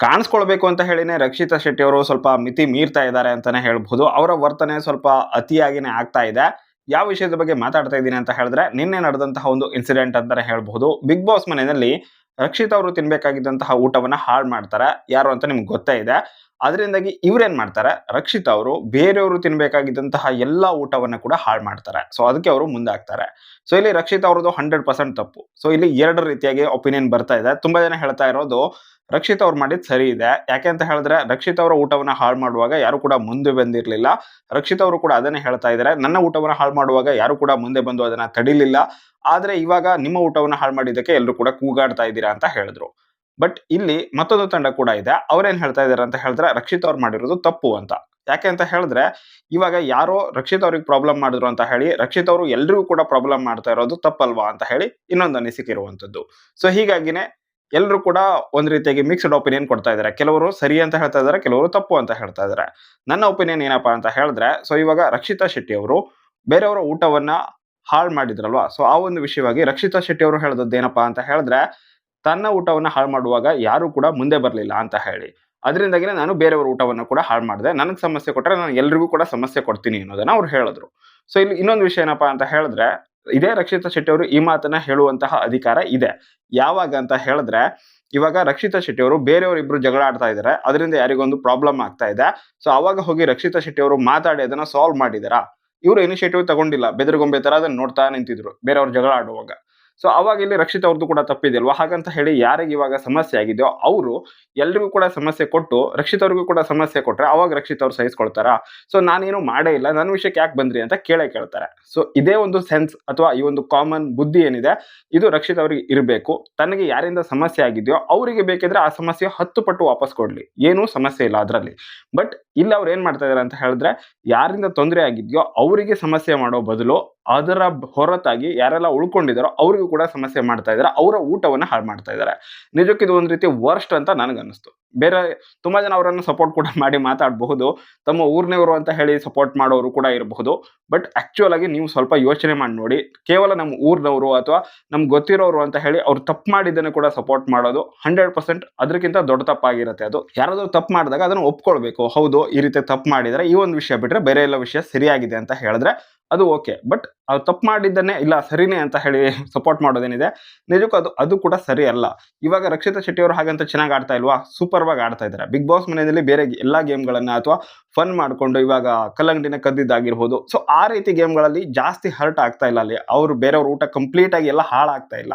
ಕಾಣಿಸ್ಕೊಳ್ಬೇಕು ಅಂತ ಹೇಳಿನೇ ರಕ್ಷಿತಾ ಶೆಟ್ಟಿ ಅವರು ಸ್ವಲ್ಪ ಮಿತಿ ಮೀರ್ತಾ ಇದ್ದಾರೆ ಅಂತಾನೆ ಹೇಳ್ಬಹುದು. ಅವರ ವರ್ತನೆ ಸ್ವಲ್ಪ ಅತಿಯಾಗಿನೇ ಆಗ್ತಾ ಇದೆ. ಯಾವ ವಿಷಯದ ಬಗ್ಗೆ ಮಾತಾಡ್ತಾ ಇದ್ದೀನಿ ಅಂತ ಹೇಳಿದ್ರೆ, ನಿನ್ನೆ ನಡೆದಂತಹ ಒಂದು ಇನ್ಸಿಡೆಂಟ್ ಅಂತಾನೆ ಹೇಳ್ಬಹುದು. ಬಿಗ್ ಬಾಸ್ ಮನೆಯಲ್ಲಿ ರಕ್ಷಿತಾ ಅವರು ತಿನ್ಬೇಕಾಗಿದ್ದಂತಹ ಊಟವನ್ನ ಹಾಳು ಮಾಡ್ತಾರೆ. ಯಾರು ಅಂತ ನಿಮ್ಗೆ ಗೊತ್ತೇ ಇದೆ. ಅದರಿಂದಾಗಿ ಇವ್ರೇನ್ ಮಾಡ್ತಾರೆ, ರಕ್ಷಿತಾ ಅವರು ಬೇರೆಯವರು ತಿನ್ಬೇಕಾಗಿದ್ದಂತಹ ಎಲ್ಲಾ ಊಟವನ್ನ ಕೂಡ ಹಾಳು ಮಾಡ್ತಾರೆ. ಸೊ ಅದಕ್ಕೆ ಅವರು ಮುಂದಾಗ್ತಾರೆ. ಸೊ ಇಲ್ಲಿ ರಕ್ಷಿತಾ ಅವ್ರದ್ದು 100% ತಪ್ಪು. ಸೊ ಇಲ್ಲಿ ಎರಡು ರೀತಿಯಾಗಿ ಒಪಿನಿಯನ್ ಬರ್ತಾ ಇದೆ. ತುಂಬಾ ಜನ ಹೇಳ್ತಾ ಇರೋದು ರಕ್ಷಿತ್ ಅವ್ರು ಮಾಡಿದ್ ಸರಿ ಇದೆ. ಯಾಕೆ ಅಂತ ಹೇಳಿದ್ರೆ ರಕ್ಷಿತ್ ಅವರ ಊಟವನ್ನ ಹಾಳು ಮಾಡುವಾಗ ಯಾರು ಕೂಡ ಮುಂದೆ ಬಂದಿರಲಿಲ್ಲ. ರಕ್ಷಿತ್ ಅವರು ಕೂಡ ಅದನ್ನೇ ಹೇಳ್ತಾ ಇದ್ದಾರೆ. ನನ್ನ ಊಟವನ್ನ ಹಾಳು ಮಾಡುವಾಗ ಯಾರು ಕೂಡ ಮುಂದೆ ಬಂದು ಅದನ್ನ ತಡಿಲಿಲ್ಲ. ಆದ್ರೆ ಇವಾಗ ನಿಮ್ಮ ಊಟವನ್ನ ಹಾಳು ಮಾಡಿದ್ದಕ್ಕೆ ಎಲ್ಲರೂ ಕೂಡ ಕೂಗಾಡ್ತಾ ಇದ್ದೀರಾ ಅಂತ ಹೇಳಿದ್ರು. ಬಟ್ ಇಲ್ಲಿ ಮತ್ತೊಂದು ತಂಡ ಕೂಡ ಇದೆ. ಅವ್ರೇನ್ ಹೇಳ್ತಾ ಇದಾರೆ ಅಂತ ಹೇಳಿದ್ರೆ ರಕ್ಷಿತ್ ಅವ್ರು ಮಾಡಿರೋದು ತಪ್ಪು ಅಂತ. ಯಾಕೆ ಅಂತ ಹೇಳಿದ್ರೆ ಇವಾಗ ಯಾರೋ ರಕ್ಷಿತ್ ಅವ್ರಿಗೆ ಪ್ರಾಬ್ಲಮ್ ಮಾಡಿದ್ರು ಅಂತ ಹೇಳಿ ರಕ್ಷಿತ್ ಅವರು ಎಲ್ರಿಗೂ ಕೂಡ ಪ್ರಾಬ್ಲಮ್ ಮಾಡ್ತಾ ಇರೋದು ತಪ್ಪಲ್ವಾ ಅಂತ ಹೇಳಿ ಇನ್ನೊಂದು ಅನಿಸಿಕೆ ಇರುವಂತದ್ದು. ಸೊ ಹೀಗಾಗಿನೇ ಎಲ್ಲರೂ ಕೂಡ ಒಂದ್ ರೀತಿಯಾಗಿ ಮಿಕ್ಸ್ಡ್ ಒಪಿನಿಯನ್ ಕೊಡ್ತಾ ಇದ್ದಾರೆ. ಕೆಲವರು ಸರಿ ಅಂತ ಹೇಳ್ತಾ ಇದ್ದಾರೆ, ಕೆಲವರು ತಪ್ಪು ಅಂತ ಹೇಳ್ತಾ ಇದ್ದಾರೆ. ನನ್ನ ಒಪಿನಿಯನ್ ಏನಪ್ಪಾ ಅಂತ ಹೇಳಿದ್ರೆ, ಸೊ ಇವಾಗ ರಕ್ಷಿತಾ ಶೆಟ್ಟಿ ಅವರು ಬೇರೆಯವರ ಊಟವನ್ನ ಹಾಳು ಮಾಡಿದ್ರಲ್ವಾ, ಸೊ ಆ ಒಂದು ವಿಷಯವಾಗಿ ರಕ್ಷಿತಾ ಶೆಟ್ಟಿ ಅವರು ಹೇಳದದ್ದು ಏನಪ್ಪಾ ಅಂತ ಹೇಳಿದ್ರೆ, ತನ್ನ ಊಟವನ್ನ ಹಾಳು ಮಾಡುವಾಗ ಯಾರು ಕೂಡ ಮುಂದೆ ಬರಲಿಲ್ಲ ಅಂತ ಹೇಳಿ. ಅದರಿಂದಾಗಿನೇ ನಾನು ಬೇರೆಯವರ ಊಟವನ್ನು ಕೂಡ ಹಾಳು ಮಾಡಿದೆ. ನನಗೆ ಸಮಸ್ಯೆ ಕೊಟ್ಟರೆ ನಾನು ಎಲ್ರಿಗೂ ಕೂಡ ಸಮಸ್ಯೆ ಕೊಡ್ತೀನಿ ಅನ್ನೋದನ್ನ ಅವ್ರು ಹೇಳಿದ್ರು. ಸೊ ಇಲ್ಲಿ ಇನ್ನೊಂದು ವಿಷಯ ಏನಪ್ಪಾ ಅಂತ ಹೇಳಿದ್ರೆ, ಇದೇ ರಕ್ಷಿತಾ ಶೆಟ್ಟಿ ಅವರು ಈ ಮಾತನ್ನ ಹೇಳುವಂತಹ ಅಧಿಕಾರ ಇದೆ. ಯಾವಾಗ ಅಂತ ಹೇಳಿದ್ರೆ, ಇವಾಗ ರಕ್ಷಿತಾ ಶೆಟ್ಟಿ ಅವರು ಬೇರೆಯವರು ಇಬ್ರು ಜಗಳ ಆಡ್ತಾ ಇದ್ದಾರೆ. ಅದರಿಂದ ಯಾರಿಗೊಂದು ಪ್ರಾಬ್ಲಮ್ ಆಗ್ತಾ ಇದೆ. ಸೊ ಅವಾಗ ಹೋಗಿ ರಕ್ಷಿತಾ ಶೆಟ್ಟಿ ಅವರು ಮಾತಾಡಿ ಅದನ್ನ ಸಾಲ್ವ್ ಮಾಡಿದಾರಾ? ಇವರು ಇನಿಷಿಯೇಟಿವ್ ತಗೊಂಡಿಲ್ಲ. ಬೆದರುಗೊಂಬೆ ತರ ಅದನ್ನ ನೋಡ್ತಾ ನಿಂತಿದ್ರು ಬೇರೆಯವ್ರ ಜಗಳ ಆಡುವಾಗ. ಸೊ ಅವಾಗ ಇಲ್ಲಿ ರಕ್ಷಿತ್ ಅವ್ರದ್ದು ಕೂಡ ತಪ್ಪಿದೆಯಲ್ವಾ? ಹಾಗಂತ ಹೇಳಿ ಯಾರಿಗೆ ಇವಾಗ ಸಮಸ್ಯೆ ಆಗಿದೆಯೋ ಅವರು ಎಲ್ರಿಗೂ ಕೂಡ ಸಮಸ್ಯೆ ಕೊಟ್ಟು ರಕ್ಷಿತ್ ಅವ್ರಿಗೂ ಕೂಡ ಸಮಸ್ಯೆ ಕೊಟ್ರೆ ಅವಾಗ ರಕ್ಷಿತ್ ಅವ್ರು ಸಹಿಸ್ಕೊಳ್ತಾರಾ? ಸೊ ನಾನೇನು ಮಾಡೇ ಇಲ್ಲ, ನನ್ನ ವಿಷಯಕ್ಕೆ ಯಾಕೆ ಬಂದ್ರಿ ಅಂತ ಕೇಳ್ತಾರೆ. ಸೊ ಇದೇ ಒಂದು ಸೆನ್ಸ್ ಅಥವಾ ಈ ಒಂದು ಕಾಮನ್ ಬುದ್ಧಿ ಏನಿದೆ ಇದು ರಕ್ಷಿತ್ ಅವ್ರಿಗೆ ಇರಬೇಕು. ತನಗೆ ಯಾರಿಂದ ಸಮಸ್ಯೆ ಆಗಿದೆಯೋ ಅವರಿಗೆ ಬೇಕಿದ್ರೆ ಆ ಸಮಸ್ಯೆ 10 ಪಟ್ಟು ವಾಪಸ್ ಕೊಡ್ಲಿ, ಏನೂ ಸಮಸ್ಯೆ ಇಲ್ಲ ಅದರಲ್ಲಿ. ಬಟ್ ಇಲ್ಲಿ ಅವ್ರು ಏನ್ ಮಾಡ್ತಾ ಇದಾರೆ ಅಂತ ಹೇಳಿದ್ರೆ, ಯಾರಿಂದ ತೊಂದರೆ ಆಗಿದೆಯೋ ಅವರಿಗೆ ಸಮಸ್ಯೆ ಮಾಡೋ ಬದಲು ಅದರ ಹೊರತಾಗಿ ಯಾರೆಲ್ಲ ಉಳ್ಕೊಂಡಿದಾರೋ ಅವ್ರಿಗೂ ಕೂಡ ಸಮಸ್ಯೆ ಮಾಡ್ತಾ ಇದಾರೆ. ಅವರ ಊಟವನ್ನ ಹಾಳು ಮಾಡ್ತಾ ಇದ್ದಾರೆ. ನಿಜಕ್ಕೂ ಇದು ಒಂದ್ ರೀತಿ ವರ್ಸ್ಟ್ ಅಂತ ನನಗನ್ನಿಸ್ತು. ಬೇರೆ ತುಂಬಾ ಜನ ಅವರನ್ನು ಸಪೋರ್ಟ್ ಕೂಡ ಮಾಡಿ ಮಾತಾಡಬಹುದು. ತಮ್ಮ ಊರ್ನವರು ಅಂತ ಹೇಳಿ ಸಪೋರ್ಟ್ ಮಾಡೋರು ಕೂಡ ಇರಬಹುದು. ಬಟ್ ಆಕ್ಚುಯಲ್ ಆಗಿ ನೀವು ಸ್ವಲ್ಪ ಯೋಚನೆ ಮಾಡಿ ನೋಡಿ. ಕೇವಲ ನಮ್ಮ ಊರ್ನವರು ಅಥವಾ ನಮ್ಗೆ ಗೊತ್ತಿರೋರು ಅಂತ ಹೇಳಿ ಅವ್ರು ತಪ್ಪು ಮಾಡಿದ್ದನ್ನು ಕೂಡ ಸಪೋರ್ಟ್ ಮಾಡೋದು 100% ಅದಕ್ಕಿಂತ ದೊಡ್ಡ ತಪ್ಪಾಗಿರುತ್ತೆ. ಅದು ಯಾರಾದ್ರೂ ತಪ್ಪು ಮಾಡಿದಾಗ ಅದನ್ನು ಒಪ್ಕೊಳ್ಬೇಕು. ಹೌದು, ಈ ರೀತಿ ತಪ್ಪು ಮಾಡಿದರೆ ಈ ಒಂದು ವಿಷಯ ಬಿಟ್ರೆ ಬೇರೆ ಎಲ್ಲ ವಿಷಯ ಸರಿಯಾಗಿದೆ ಅಂತ ಹೇಳಿದ್ರೆ ಅದು ಓಕೆ. ಬಟ್ ಅವ್ರು ತಪ್ಪು ಮಾಡಿದ್ದನ್ನೇ ಇಲ್ಲ ಸರಿನೇ ಅಂತ ಹೇಳಿ ಸಪೋರ್ಟ್ ಮಾಡೋದೇನಿದೆ ನಿಜಕ್ಕೂ ಅದು ಕೂಡ ಸರಿ ಅಲ್ಲ. ಇವಾಗ ರಕ್ಷಿತಾ ಶೆಟ್ಟಿ ಅವರು ಹಾಗಂತ ಚೆನ್ನಾಗಿ ಆಡ್ತಾ ಇಲ್ವಾ? ಸೂಪರ್ ಆಗಿ ಆಡ್ತಾ ಇದ್ದಾರೆ. ಬಿಗ್ ಬಾಸ್ ಮನೆಯಲ್ಲಿ ಬೇರೆ ಎಲ್ಲಾ ಗೇಮ್ಗಳನ್ನ ಅಥವಾ ಫನ್ ಮಾಡ್ಕೊಂಡು ಇವಾಗ ಕಲ್ಲಂಗಡಿನ ಕದ್ದಿದ್ದಾಗಿರ್ಬೋದು. ಸೊ ಆ ರೀತಿ ಗೇಮ್ಗಳಲ್ಲಿ ಜಾಸ್ತಿ ಹರ್ಟ್ ಆಗ್ತಾ ಇಲ್ಲ. ಅಲ್ಲಿ ಅವರು ಬೇರೆಯವ್ರ ಊಟ ಕಂಪ್ಲೀಟ್ ಆಗಿ ಎಲ್ಲ ಹಾಳಾಗ್ತಾ ಇಲ್ಲ.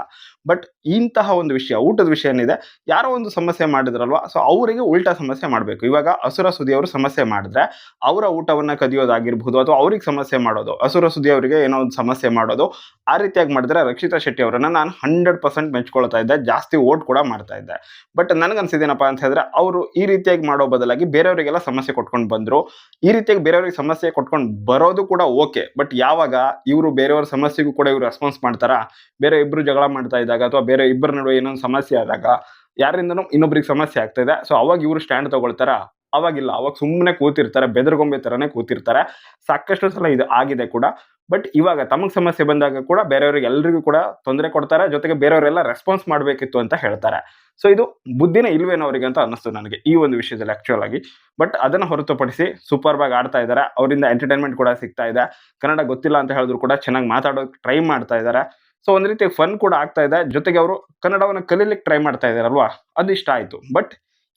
ಬಟ್ ಇಂತಹ ಒಂದು ವಿಷಯ, ಊಟದ ವಿಷಯ ಏನಿದೆ, ಯಾರೋ ಒಂದು ಸಮಸ್ಯೆ ಮಾಡಿದ್ರಲ್ವಾ, ಸೊ ಅವರಿಗೆ ಉಲ್ಟಾ ಸಮಸ್ಯೆ ಮಾಡಬೇಕು. ಇವಾಗ ಅಸುರ ಸುದ್ದಿ ಅವರು ಸಮಸ್ಯೆ ಮಾಡಿದ್ರೆ ಅವರ ಊಟವನ್ನ ಕದಿಯೋದಾಗಿರ್ಬೋದು ಅಥವಾ ಅವ್ರಿಗೆ ಸಮಸ್ಯೆ ಮಾಡೋದು, ಅಸುರ ಸುದ್ದಿ ಅವರಿಗೆ ಏನೋ ಒಂದು ಸಮಸ್ಯೆ ಮಾಡೋದು, ಆ ರೀತಿಯಾಗಿ ಮಾಡಿದ್ರೆ ರಕ್ಷಿತಾ ಶೆಟ್ಟಿ ಅವರನ್ನ ನಾನು 100% ಮೆಚ್ಕೊಳ್ತಾ ಇದ್ದೆ. ಜಾಸ್ತಿ ವೋಟ್ ಕೂಡ ಮಾಡ್ತಾ ಇದ್ದೆ. ಬಟ್ ನನಗನ್ಸಿದೇನಪ್ಪ ಅಂತ ಹೇಳಿದ್ರೆ ಅವರು ಈ ರೀತಿಯಾಗಿ ಮಾಡೋ ಬದಲಾಗಿ ಬೇರೆಯವರಿಗೆಲ್ಲ ಸಮಸ್ಯೆ ಕೊಟ್ಕೊಂಡು ಬಂದ್ರು. ಈ ರೀತಿಯಾಗಿ ಬೇರೆಯವ್ರಿಗೆ ಸಮಸ್ಯೆ ಕೊಟ್ಕೊಂಡು ಬರೋದು ಕೂಡ ಓಕೆ. ಬಟ್ ಯಾವಾಗ ಇವರು ಬೇರೆಯವ್ರ ಸಮಸ್ಯೆಗೂ ಕೂಡ ಇವರು ರೆಸ್ಪಾನ್ಸ್ ಮಾಡ್ತಾರಾ? ಬೇರೆ ಇಬ್ರು ಜಗಳ ಮಾಡ್ತಾ ಇದ್ದಾಗ ಅಥವಾ ಬೇರೆ ಇಬ್ಬರ ನಡುವೆ ಏನೊಂದು ಸಮಸ್ಯೆ ಆದಾಗ ಯಾರಿಂದನೂ ಇನ್ನೊಬ್ರಿಗೆ ಸಮಸ್ಯೆ ಆಗ್ತಾ ಇದೆ, ಸೊ ಅವಾಗ ಇವರು ಸ್ಟ್ಯಾಂಡ್ ತಗೊಳ್ತಾರ? ಅವಾಗಿಲ್ಲ. ಅವಾಗ ಸುಮ್ಮನೆ ಕೂತಿರ್ತಾರೆ, ಬೆದರುಗೊಂಬೆ ತರನೇ ಕೂತಿರ್ತಾರೆ. ಸಾಕಷ್ಟು ಸಲ ಇದು ಆಗಿದೆ ಕೂಡ. ಬಟ್ ಇವಾಗ ತಮಗೆ ಸಮಸ್ಯೆ ಬಂದಾಗ ಕೂಡ ಬೇರೆಯವ್ರಿಗೆ ಎಲ್ರಿಗೂ ಕೂಡ ತೊಂದರೆ ಕೊಡ್ತಾರೆ. ಜೊತೆಗೆ ಬೇರೆಯವರೆಲ್ಲ ರೆಸ್ಪಾನ್ಸ್ ಮಾಡಬೇಕಿತ್ತು ಅಂತ ಹೇಳ್ತಾರೆ. ಸೊ ಇದು ಬುದ್ಧಿನೇ ಇಲ್ವೇನೋ ಅವರಿಗೆ ಅಂತ ಅನ್ನಿಸ್ತು ನನಗೆ ಈ ಒಂದು ವಿಷಯದಲ್ಲಿ ಆಕ್ಚುಯಲ್ ಆಗಿ. ಬಟ್ ಅದನ್ನ ಹೊರತುಪಡಿಸಿ ಸೂಪರ್ ಆಗಿ ಆಡ್ತಾ ಇದ್ದಾರೆ. ಅವರಿಂದ ಎಂಟರ್ಟೈನ್ಮೆಂಟ್ ಕೂಡ ಸಿಗ್ತಾ ಇದೆ. ಕನ್ನಡ ಗೊತ್ತಿಲ್ಲ ಅಂತ ಹೇಳಿದ್ರು ಕೂಡ ಚೆನ್ನಾಗಿ ಮಾತಾಡೋಕೆ ಟ್ರೈ ಮಾಡ್ತಾ ಇದ್ದಾರೆ. ಸೊ ಒಂದ್ ರೀತಿ ಫನ್ ಕೂಡ ಆಗ್ತಾ ಇದೆ. ಜೊತೆಗೆ ಅವರು ಕನ್ನಡವನ್ನು ಕಲೀಲಿಕ್ಕೆ ಟ್ರೈ ಮಾಡ್ತಾ ಇದಾರಲ್ವಾ, ಅದು ಇಷ್ಟ ಆಯ್ತು. ಬಟ್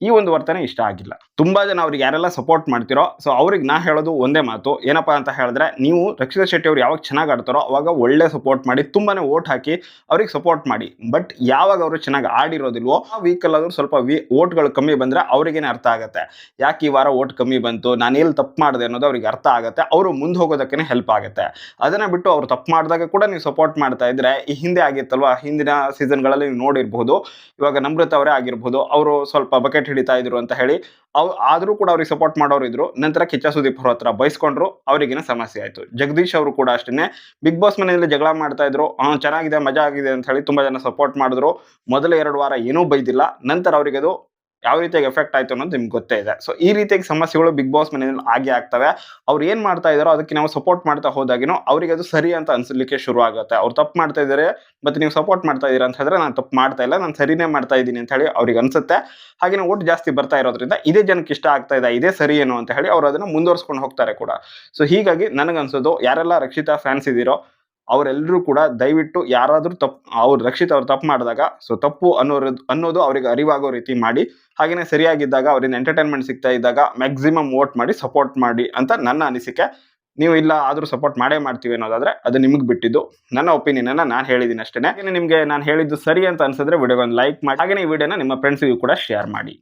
ಈ ಒಂದು ವರ್ತನೆ ಇಷ್ಟ ಆಗಿಲ್ಲ. ತುಂಬಾ ಜನ ಅವ್ರಿಗೆ ಯಾರೆಲ್ಲ ಸಪೋರ್ಟ್ ಮಾಡ್ತಿರೋ ಸೊ ಅವ್ರಿಗೆ ನಾ ಹೇಳೋದು ಒಂದೇ ಮಾತು. ಏನಪ್ಪಾ ಅಂತ ಹೇಳಿದ್ರೆ, ನೀವು ರಕ್ಷಿತಾ ಶೆಟ್ಟಿ ಅವ್ರು ಯಾವಾಗ ಚೆನ್ನಾಗಿ ಆಡ್ತಾರೋ ಅವಾಗ ಒಳ್ಳೆ ಸಪೋರ್ಟ್ ಮಾಡಿ, ತುಂಬಾನೇ ವೋಟ್ ಹಾಕಿ ಅವ್ರಿಗೆ ಸಪೋರ್ಟ್ ಮಾಡಿ. ಬಟ್ ಯಾವಾಗ ಅವರು ಚೆನ್ನಾಗಿ ಆಡಿರೋದಿಲ್ವೋ ಆ ವೀಕಲ್ಲಾದ್ರೂ ಸ್ವಲ್ಪ ವೋಟ್ಗಳು ಕಮ್ಮಿ ಬಂದ್ರೆ ಅವ್ರಿಗೇನೆ ಅರ್ಥ ಆಗುತ್ತೆ. ಯಾಕೆ ಈ ವಾರ ವೋಟ್ ಕಮ್ಮಿ ಬಂತು, ನಾನು ಎಲ್ಲಿ ತಪ್ಪು ಮಾಡಿದೆ ಅನ್ನೋದು ಅವ್ರಿಗೆ ಅರ್ಥ ಆಗುತ್ತೆ. ಅವರು ಮುಂದೆ ಹೋಗೋದಕ್ಕೆ ಹೆಲ್ಪ್ ಆಗುತ್ತೆ. ಅದನ್ನ ಬಿಟ್ಟು ಅವ್ರು ತಪ್ಪು ಮಾಡಿದಾಗ ಕೂಡ ನೀವು ಸಪೋರ್ಟ್ ಮಾಡ್ತಾ ಇದ್ರೆ, ಈ ಹಿಂದೆ ಆಗಿತ್ತಲ್ವಾ, ಹಿಂದಿನ ಸೀಸನ್ಗಳಲ್ಲಿ ನೀವು ನೋಡಿರ್ಬಹುದು. ಇವಾಗ ನಮ್ರತ ಅವರೇ ಆಗಿರ್ಬೋದು, ಅವರು ಸ್ವಲ್ಪ ಬಕೆಟ್ ಹಿಡಿತಾ ಇದ್ರು ಅಂತ ಹೇಳಿ ಆದ್ರೂ ಕೂಡ ಅವ್ರಿಗೆ ಸಪೋರ್ಟ್ ಮಾಡೋರು ಇದ್ರು. ನಂತರ ಕಿಚ್ಚ ಸುದೀಪ್ ಅವ್ರ ಹತ್ರ ಬೈಸ್ಕೊಂಡ್ರು, ಅವ್ರಿಗೇನೆ ಸಮಸ್ಯೆ ಆಯ್ತು. ಜಗದೀಶ್ ಅವರು ಕೂಡ ಅಷ್ಟೇನೆ ಬಿಗ್ ಬಾಸ್ ಮನೆಯಲ್ಲಿ ಜಗಳ ಮಾಡ್ತಾ ಇದ್ರು. ಚೆನ್ನಾಗಿದೆ, ಮಜಾ ಆಗಿದೆ ಅಂತ ಹೇಳಿ ತುಂಬಾ ಜನ ಸಪೋರ್ಟ್ ಮಾಡಿದ್ರು. ಮೊದಲ 2 ವಾರ ಏನೂ ಬೈದಿಲ್ಲ. ನಂತರ ಅವರಿಗೆ ಅದು ಯಾವ ರೀತಿಯಾಗಿ ಎಫೆಕ್ಟ್ ಆಯ್ತು ಅನ್ನೋದು ನಿಮ್ಗೆ ಗೊತ್ತೇ ಇದೆ. ಸೊ ಈ ರೀತಿಯಾಗಿ ಸಮಸ್ಯೆಗಳು ಬಿಗ್ ಬಾಸ್ ಮನೆಯಲ್ಲಿ ಆಗೇ ಆಗ್ತವೆ. ಅವ್ರು ಏನ್ ಮಾಡ್ತಾ ಇದಾರೋ ಅದಕ್ಕೆ ನಾವು ಸಪೋರ್ಟ್ ಮಾಡ್ತಾ ಹೋದಾಗಿನೂ ಅವ್ರಿಗೆ ಅದು ಸರಿ ಅಂತ ಅನ್ಸಲಿಕ್ಕೆ ಶುರು ಆಗುತ್ತೆ. ಅವ್ರು ತಪ್ಪು ಮಾಡ್ತಾ ಇದಾರೆ ಮತ್ತೆ ನೀವು ಸಪೋರ್ಟ್ ಮಾಡ್ತಾ ಇದೀರ ಅಂತ ಹೇಳಿದ್ರೆ ನಾನು ತಪ್ಪು ಮಾಡ್ತಾ ಇಲ್ಲ, ನಾನು ಸರಿನೇ ಮಾಡ್ತಾ ಇದ್ದೀನಿ ಅಂತ ಹೇಳಿ ಅವ್ರಿಗೆ ಅನ್ಸುತ್ತೆ. ಹಾಗೇನೇ ಓಟ್ ಜಾಸ್ತಿ ಬರ್ತಾ ಇರೋದ್ರಿಂದ ಇದೇ ಜನಕ್ಕೆ ಇಷ್ಟ ಆಗ್ತಾ ಇದೆ, ಇದೇ ಸರಿ ಏನು ಅಂತ ಹೇಳಿ ಅವ್ರು ಅದನ್ನ ಮುಂದುವರಿಸ್ಕೊಂಡು ಹೋಗ್ತಾರೆ ಕೂಡ. ಸೊ ಹೀಗಾಗಿ ನನಗನ್ಸೋದು ಯಾರೆಲ್ಲ ರಕ್ಷಿತಾ ಫ್ಯಾನ್ಸ್ ಇದೀರೋ ಅವರೆಲ್ಲರೂ ಕೂಡ ದಯವಿಟ್ಟು ಯಾರಾದ್ರೂ ಅವ್ರು ರಕ್ಷಿತ್ ಅವ್ರು ತಪ್ಪು ಮಾಡಿದಾಗ ಸೊ ತಪ್ಪು ಅನ್ನೋದು ಅವರಿಗೆ ಅರಿವಾಗೋ ರೀತಿ ಮಾಡಿ. ಹಾಗೇನೆ ಸರಿಯಾಗಿದ್ದಾಗ ಅವರಿಂದ ಎಂಟರ್ಟೈನ್ಮೆಂಟ್ ಸಿಗ್ತಾ ಇದ್ದಾಗ ಮ್ಯಾಕ್ಸಿಮಮ್ ವೋಟ್ ಮಾಡಿ ಸಪೋರ್ಟ್ ಮಾಡಿ ಅಂತ ನನ್ನ ಅನಿಸಿಕೆ. ನೀವು ಇಲ್ಲ ಆದ್ರೂ ಸಪೋರ್ಟ್ ಮಾಡೇ ಮಾಡ್ತೀವಿ ಅನ್ನೋದಾದ್ರೆ ಅದು ನಿಮಗೆ ಬಿಟ್ಟಿದ್ದು. ನನ್ನ ಒಪಿನಿಯನ್ ಅನ್ನ ನಾನು ಹೇಳಿದ್ದೀನಿ ಅಷ್ಟೇ. ನಿಮಗೆ ನಾನು ಹೇಳಿದ್ದು ಸರಿ ಅಂತ ಅನ್ಸಿದ್ರೆ ವಿಡಿಯೋಗೊಂದು ಲೈಕ್ ಮಾಡಿ, ಹಾಗೇನೆ ಈ ವಿಡಿಯೋನ ನಿಮ್ಮ ಫ್ರೆಂಡ್ಸ್ಗೂ ಕೂಡ ಶೇರ್ ಮಾಡಿ.